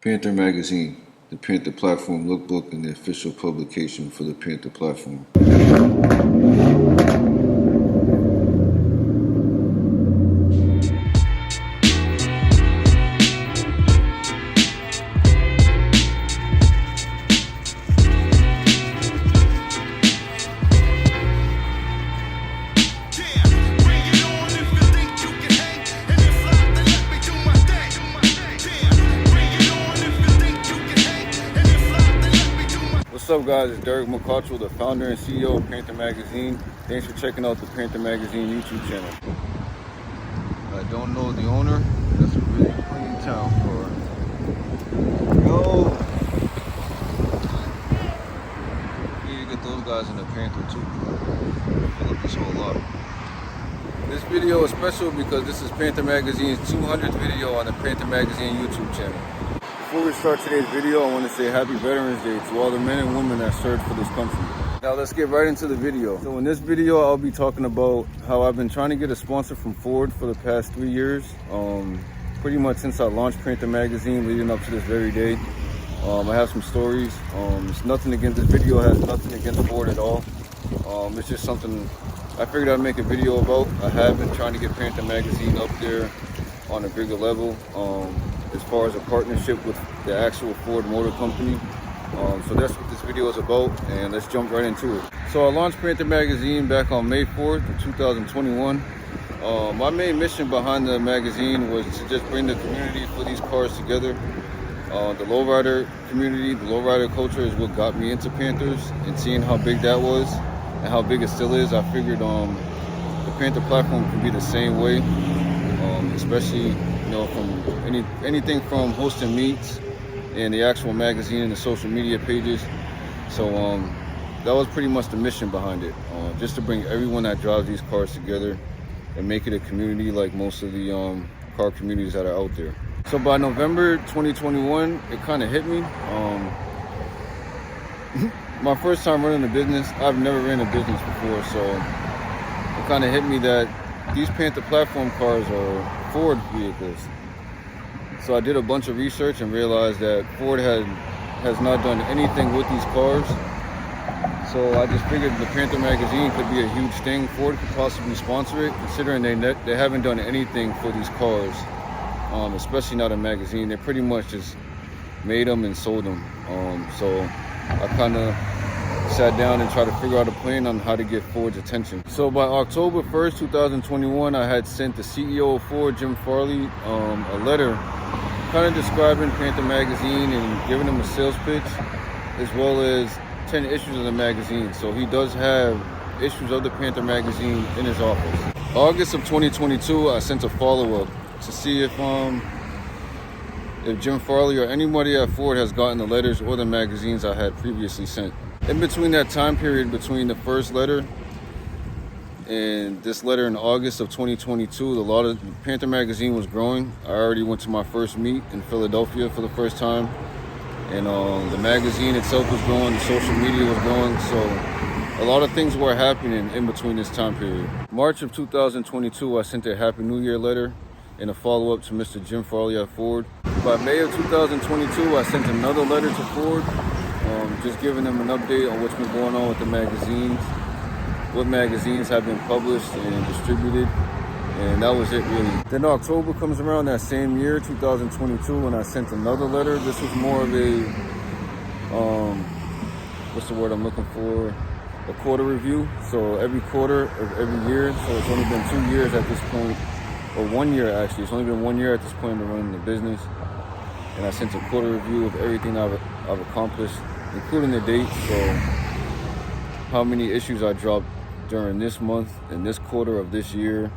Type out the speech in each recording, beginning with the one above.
Panther Magazine, the Panther Platform lookbook and the official publication for the Panther Platform. What's up, guys? It's Derek McCutchell, the founder and CEO of Panther Magazine. Thanks for checking out the Panther Magazine YouTube channel. I don't know the owner. That's a really clean town car. Yo! We need to get those guys in the Panther too. Fill up this whole lot. This video is special because this is Panther Magazine's 200th video on the Panther Magazine YouTube channel. Before we start today's video, I want to say Happy Veterans Day to all the men and women that served for this country. Now let's get right into the video. So in this video, I'll be talking about how I've been trying to get a sponsor from Ford for the past 3 years. Pretty much since I launched Panther Magazine, leading up to this very day. I have some stories. It's nothing against this video, has nothing against Ford at all. It's just something I figured I'd make a video about. I have been trying to get Panther Magazine up there on a bigger level. As far as a partnership with the actual Ford Motor Company. So that's what this video is about, and let's jump right into it. So I launched Panther Magazine back on May 4th of 2021. My main mission behind the magazine was to just bring the community for these cars together. The lowrider community, the lowrider culture is what got me into Panthers, and seeing how big that was and how big it still is, I figured the Panther platform could be the same way, especially from anything from hosting meets and the actual magazine and the social media pages. So that was pretty much the mission behind it, just to bring everyone that drives these cars together and make it a community like most of the car communities that are out there. So by November 2021, it kind of hit me. My first time running a business, I've never ran a business before, so it kind of hit me that these Panther platform cars are Ford vehicles. So I did a bunch of research and realized that Ford has not done anything with these cars. So I just figured the Panther Magazine could be a huge thing. Ford could possibly sponsor it, considering they haven't done anything for these cars, especially not a magazine. They pretty much just made them and sold them. So I kind of sat down and tried to figure out a plan on how to get Ford's attention. So by October 1st, 2021, I had sent the CEO of Ford, Jim Farley, a letter kind of describing Panther Magazine and giving him a sales pitch, as well as 10 issues of the magazine. So he does have issues of the Panther Magazine in his office. August of 2022, I sent a follow-up to see if Jim Farley or anybody at Ford has gotten the letters or the magazines I had previously sent. In between that time period, between the first letter and this letter in August of 2022, the Panther Magazine was growing. I already went to my first meet in Philadelphia for the first time, and the magazine itself was growing, the social media was growing, so a lot of things were happening in between this time period. March of 2022, I sent a Happy New Year letter and a follow-up to Mr. Jim Farley at Ford. By May of 2022, I sent another letter to Ford, just giving them an update on what's been going on with the magazines, what magazines have been published and distributed, and that was it really. Then October comes around that same year, 2022, and I sent another letter. This was more of a, what's the word I'm looking for? A quarter review. So every quarter of every year, so it's only been 2 years at this point, or 1 year actually. It's only been 1 year at this point of running the business. And I sent a quarter review of everything I've accomplished, including the dates, so how many issues I dropped during this month and this quarter of this year,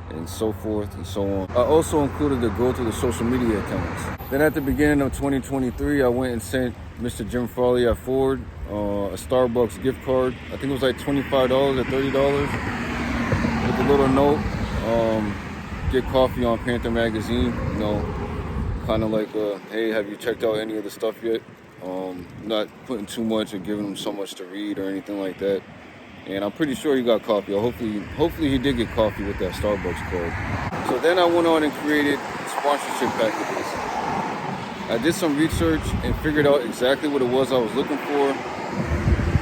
and so forth and so on. I also included the growth of the social media accounts. Then at the beginning of 2023, I went and sent Mr. Jim Farley at Ford a Starbucks gift card. I think it was like $25 or $30 with a little note, get coffee on Panther Magazine, kind of like, hey, have you checked out any of the stuff yet? Not putting too much or giving him so much to read or anything like that. And I'm pretty sure he got coffee. Hopefully he did get coffee with that Starbucks card. So then I went on and created sponsorship packages. I did some research and figured out exactly what it was I was looking for,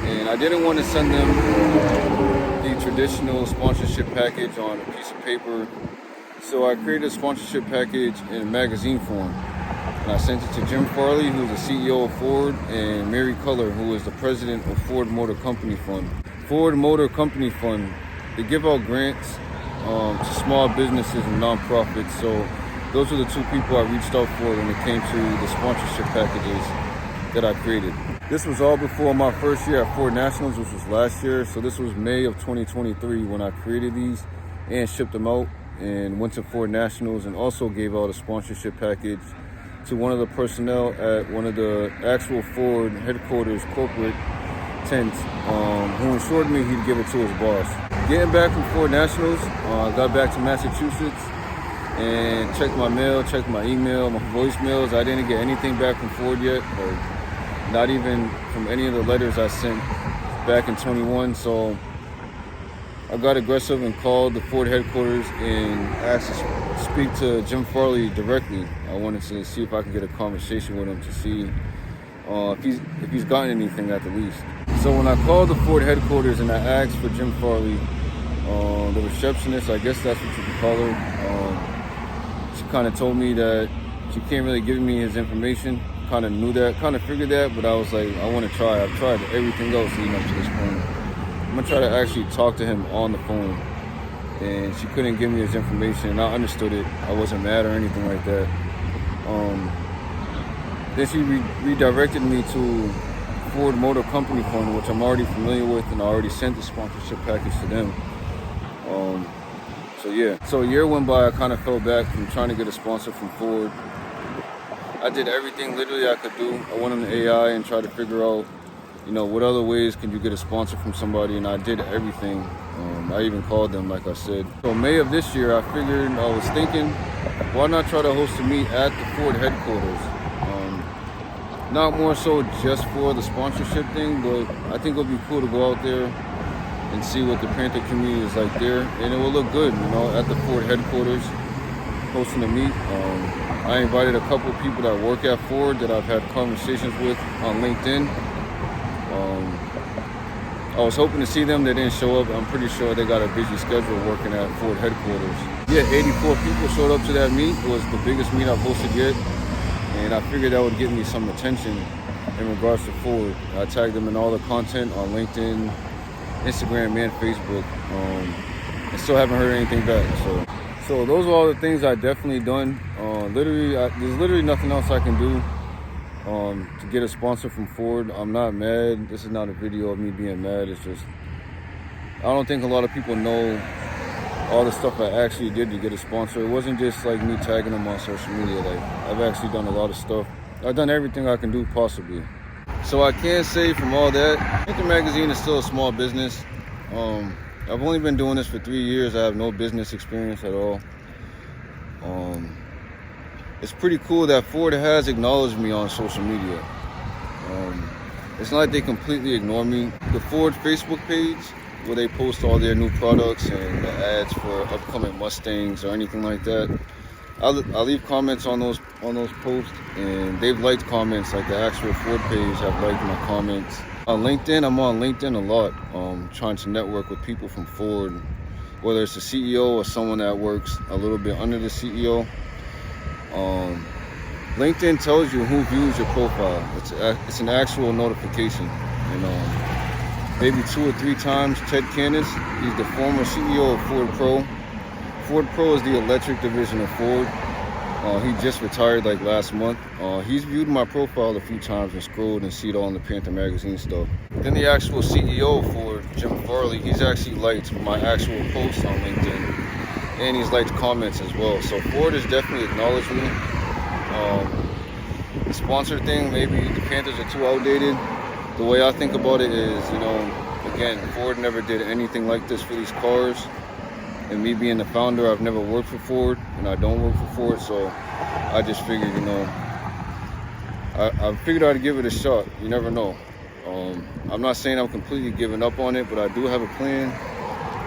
and I didn't want to send them the traditional sponsorship package on a piece of paper, so I created a sponsorship package in magazine form, and I sent it to Jim Farley, who's the CEO of Ford, and Mary Culler, who is the president of Ford Motor Company Fund. Ford Motor Company Fund, they give out grants to small businesses and nonprofits, so those are the two people I reached out for when it came to the sponsorship packages that I created. This was all before my first year at Ford Nationals, which was last year. So this was May of 2023 when I created these and shipped them out, and went to Ford Nationals and also gave out a sponsorship package to one of the personnel at one of the actual Ford headquarters corporate tents, who assured me he'd give it to his boss. Getting back from Ford Nationals, I got back to Massachusetts and checked my mail, checked my email, my voicemails. I didn't get anything back from Ford yet, or not even from any of the letters I sent back in 21. So I got aggressive and called the Ford headquarters and asked to speak to Jim Farley directly. I wanted to see if I could get a conversation with him to see if he's gotten anything at the least. So when I called the Ford headquarters and I asked for Jim Farley, the receptionist, I guess that's what you could call her, she kind of told me that she can't really give me his information. Kind of knew that, kind of figured that, but I was like, I want to try. I've tried everything else leading up to this point. I'm gonna try to actually talk to him on the phone. And she couldn't give me his information, and I understood it. I wasn't mad or anything like that. Then she redirected me to Ford Motor Company Fund, which I'm already familiar with, and I already sent the sponsorship package to them. So a year went by. I kind of fell back from trying to get a sponsor from Ford. I did everything literally I could do. I went on the AI and tried to figure out, what other ways can you get a sponsor from somebody, and I did everything. I even called them, like I said. So May of this year, I was thinking, why not try to host a meet at the Ford headquarters? Not more so just for the sponsorship thing, but I think it would be cool to go out there and see what the Panther community is like there, and it will look good, at the Ford headquarters, hosting a meet. I invited a couple of people that work at Ford that I've had conversations with on LinkedIn. I was hoping to see them. They didn't show up. I'm pretty sure they got a busy schedule working at Ford headquarters. Yeah, 84 people showed up to that meet. It was the biggest meet I've hosted yet, and I figured that would give me some attention in regards to Ford. I tagged them in all the content on LinkedIn, Instagram, and Facebook, and still haven't heard anything back. So those are all the things I definitely done. There's literally nothing else I can do to get a sponsor from Ford. I'm not mad. This is not a video of me being mad. It's just, I don't think a lot of people know all the stuff I actually did to get a sponsor. It wasn't just like me tagging them on social media. Like, I've actually done a lot of stuff. I've done everything I can do possibly. So I can say from all that, Panther Magazine is still a small business. I've only been doing this for 3 years. I have no business experience at all. It's pretty cool that Ford has acknowledged me on social media. It's not like they completely ignore me. The Ford Facebook page, where they post all their new products and the ads for upcoming Mustangs or anything like that, I leave comments on those posts, and they've liked comments. Like the actual Ford page have liked my comments. On LinkedIn, I'm on LinkedIn a lot, trying to network with people from Ford, whether it's the CEO or someone that works a little bit under the CEO. LinkedIn tells you who views your profile. It's an actual notification. And maybe 2 or 3 times, Ted Candace, he's the former CEO of Ford Pro. Ford Pro is the electric division of Ford. He just retired like last month. He's viewed my profile a few times and scrolled and see it all in the Panther Magazine stuff. Then the actual CEO of Ford, Jim Farley, he's actually liked my actual posts on LinkedIn, and he's liked comments as well. So Ford has definitely acknowledged me. The sponsor thing, maybe the Panthers are too outdated. The way I think about it is, again, Ford never did anything like this for these cars. And me being the founder, I've never worked for Ford, and I don't work for Ford, so I just figured, I figured I'd give it a shot. You never know. I'm not saying I'm completely giving up on it, but I do have a plan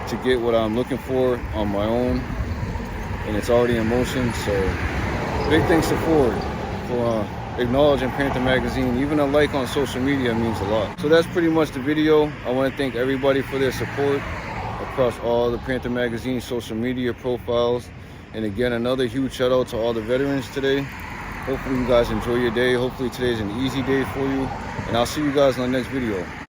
to get what I'm looking for on my own, and it's already in motion. So big thanks to Ford for acknowledging Panther Magazine. Even a like on social media means a lot. So that's pretty much the video. I want to thank everybody for their support across all the Panther Magazine social media profiles. And again, another huge shout out to all the veterans today. Hopefully you guys enjoy your day. Hopefully today's an easy day for you. And I'll see you guys in the next video.